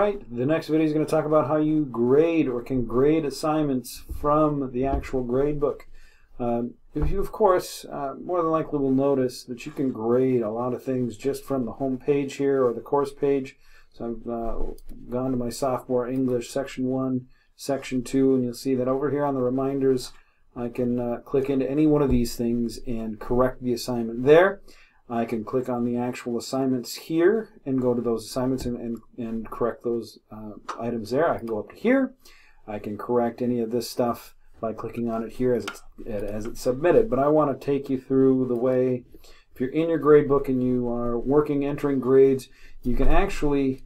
right, the next video is going to talk about how you grade or can grade assignments from the actual gradebook. You, of course, more than likely will notice that you can grade a lot of things just from the home page here or the course page. So I've gone to my sophomore English section 1, section 2, and you'll see that over here on the reminders I can click into any one of these things and correct the assignment there. I can click on the actual assignments here and go to those assignments and correct those items there. I can go up to here. I can correct any of this stuff by clicking on it here as it's submitted. But I want to take you through the way, if you're in your gradebook and you are entering grades, you can actually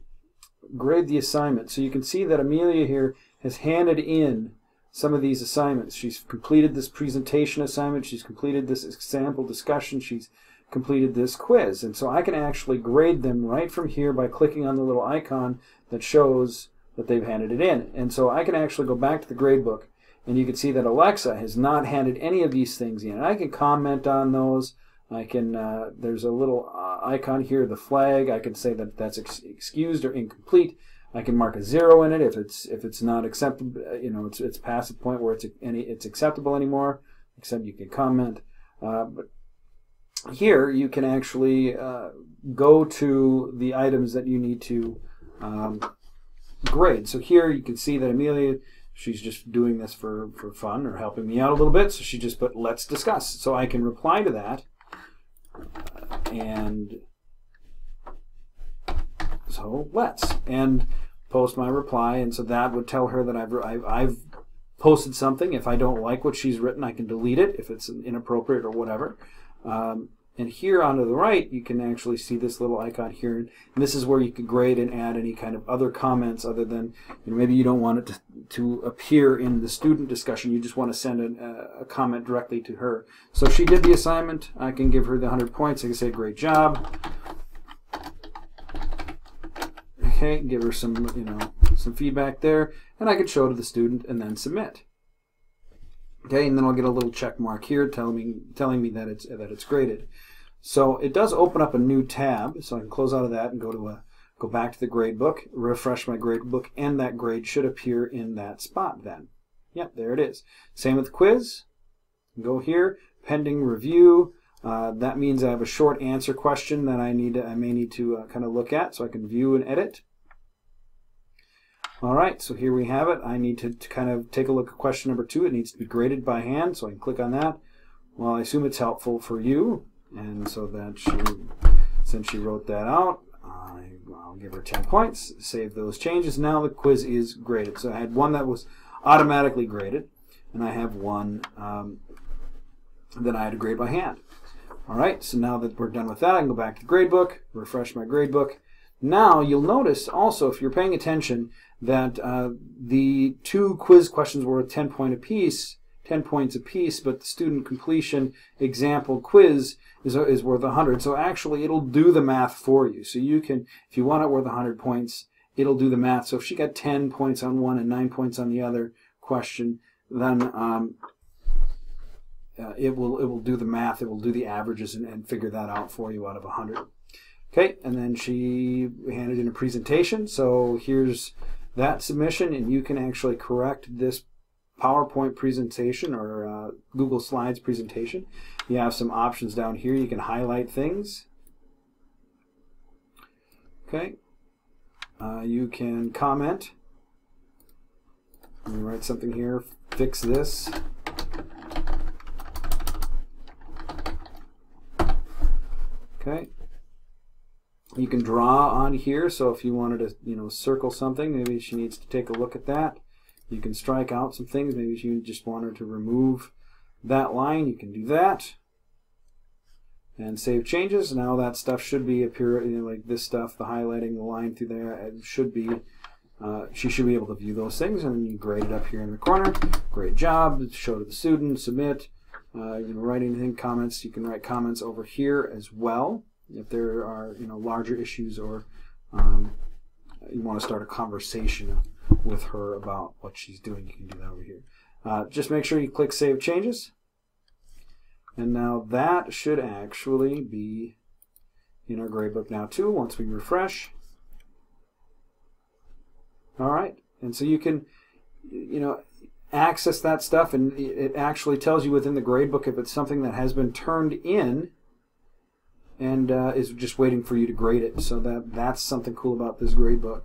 grade the assignment. So you can see that Amelia here has handed in some of these assignments. She's completed this presentation assignment. She's completed this example discussion. She's completed this quiz. And so I can actually grade them right from here by clicking on the little icon that shows that they've handed it in. And so I can actually go back to the gradebook, and you can see that Alexa has not handed any of these things in. And I can comment on those. I can, there's a little icon here, the flag. I can say that that's excused or incomplete. I can mark a 0 in it if it's not acceptable. You know, it's past the point where it's acceptable anymore. Except you can comment. But here you can actually go to the items that you need to grade. So here you can see that Amelia, she's just doing this for fun or helping me out a little bit. So she just put "let's discuss." So I can reply to that, and so let's post my reply, and so that would tell her that I've posted something. If I don't like what she's written, I can delete it if it's inappropriate or whatever. And here on to the right, you can actually see this little icon here. And this is where you can grade and add any kind of other comments other than, you know, maybe you don't want it to appear in the student discussion. You just want to send a comment directly to her. So she did the assignment. I can give her the 100 points. I can say, "Great job." Okay, give her some, you know, some feedback there. And I can show to the student and then submit. Okay, and then I'll get a little check mark here telling me that it's graded. So it does open up a new tab, so I can close out of that and go back to the gradebook, refresh my gradebook, and that grade should appear in that spot then. Yep, there it is. Same with the quiz. Go here, pending review. That means I have a short answer question that I may need to kind of look at, so I can view and edit. All right, so here we have it. I need to kind of take a look at question number 2. It needs to be graded by hand, so I can click on that. Well, I assume it's helpful for you, and so that since she wrote that out, I'll give her 10 points, save those changes. Now the quiz is graded. So I had one that was automatically graded, and I have one that I had to grade by hand. All right, so now that we're done with that, I can go back to the gradebook, refresh my gradebook. Now you'll notice also, if you're paying attention, that the 2 quiz questions were 10 points apiece, but the student completion example quiz is worth 100. So actually, it'll do the math for you. So you can, if you want it worth 100 points, it'll do the math. So if she got 10 points on one and 9 points on the other question, then it will do the math. It will do the averages and figure that out for you out of 100. Okay, and then she handed in a presentation. So here's that submission, and you can actually correct this PowerPoint presentation or Google Slides presentation. You have some options down here. You can highlight things. Okay, you can comment. Let me write something here. Fix this. Okay. You can draw on here, so if you wanted to, you know, circle something, maybe she needs to take a look at that. You can strike out some things. Maybe you just want her to remove that line. You can do that. And save changes. Now that stuff should be appear, you know, like this stuff, the highlighting, the line through there, it should be, she should be able to view those things, and you grade it up here in the corner. Great job. Show to the student, submit. You can write anything, comments. You can write comments over here as well. If there are, you know, larger issues, or you want to start a conversation with her about what she's doing, you can do that over here. Just make sure you click Save Changes. And now that should actually be in our gradebook now too, once we refresh. All right, and so you can, access that stuff, and it actually tells you within the gradebook if it's something that has been turned in and is just waiting for you to grade it. So that's something cool about this gradebook,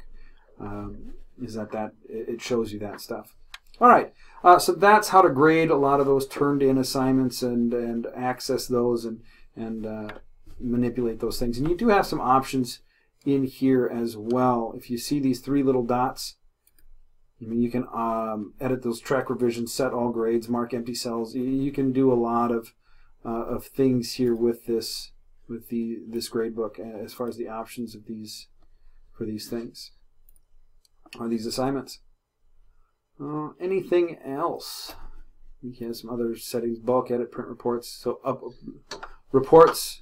is that it shows you that stuff. All right, so that's how to grade a lot of those turned in assignments and access those and manipulate those things. And you do have some options in here as well. If you see these three little dots, you can edit those track revisions, set all grades, mark empty cells. You can do a lot of things here with this gradebook as far as the options of for these things or these assignments. Anything else? We have some other settings: bulk edit, print reports. So reports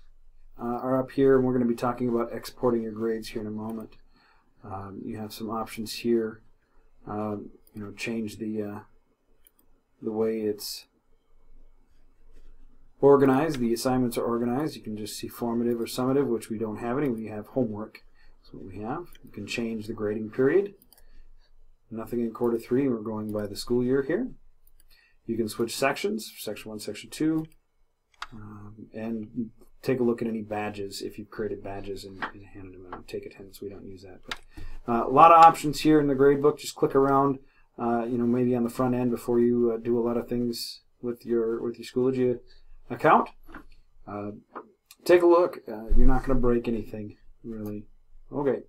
are up here, and we're going to be talking about exporting your grades here in a moment. You have some options here. Change the way it's organized. The assignments are organized. You can just see formative or summative, which we don't have any. We have homework. That's what we have. You can change the grading period. Nothing in quarter 3. We're going by the school year here. You can switch sections, section 1, section 2, and take a look at any badges if you've created badges and handed them out. Take attendance, we don't use that. But a lot of options here in the gradebook. Just click around, maybe on the front end before you do a lot of things with your Schoology account. Take a look. You're not going to break anything, really. Okay.